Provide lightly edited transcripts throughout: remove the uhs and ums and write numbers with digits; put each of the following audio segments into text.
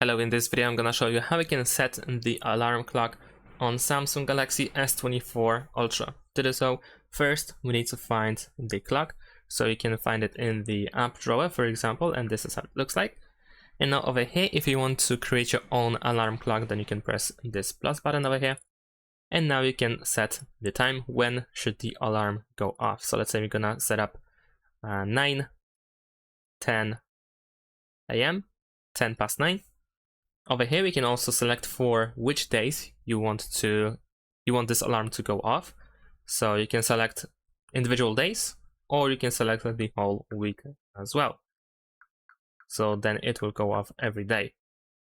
Hello, in this video I'm gonna show you how we can set the alarm clock on Samsung Galaxy S24 Ultra. To do so, first we need to find the clock. So you can find it in the app drawer, for example, and this is how it looks like. And now over here, if you want to create your own alarm clock, then you can press this plus button over here. And now you can set the time when should the alarm go off. So let's say we're gonna set up 9:10 a.m., 10 past 9. Over here we can also select for which days you want this alarm to go off. So you can select individual days, or you can select the whole week as well. So then it will go off every day.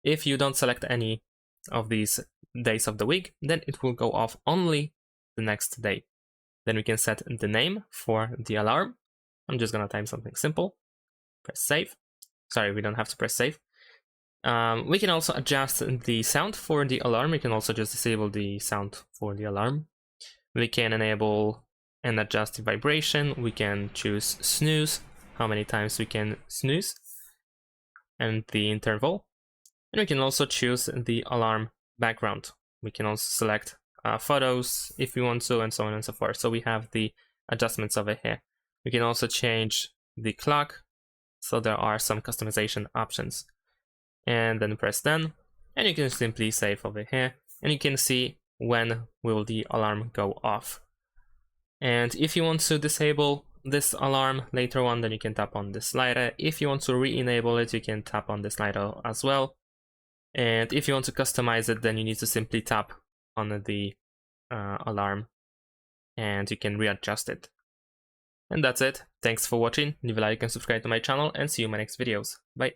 If you don't select any of these days of the week, then it will go off only the next day. Then we can set the name for the alarm. I'm just gonna type something simple. Press save. Sorry, we don't have to press save. We can also adjust the sound for the alarm. We can also just disable the sound for the alarm. We can enable and adjust the vibration. We can choose snooze, how many times we can snooze, and the interval. And we can also choose the alarm background. We can also select photos if we want to, and so on and so forth. So we have the adjustments over here. We can also change the clock. So there are some customization options. And then press done, and you can simply save over here, and you can see when will the alarm go off. And if you want to disable this alarm later on, then you can tap on this slider. If you want to re-enable it, you can tap on this slider as well. And if you want to customize it, then you need to simply tap on the alarm, and you can readjust it. And that's it. Thanks for watching. Leave a like and subscribe to my channel, and see you in my next videos. Bye.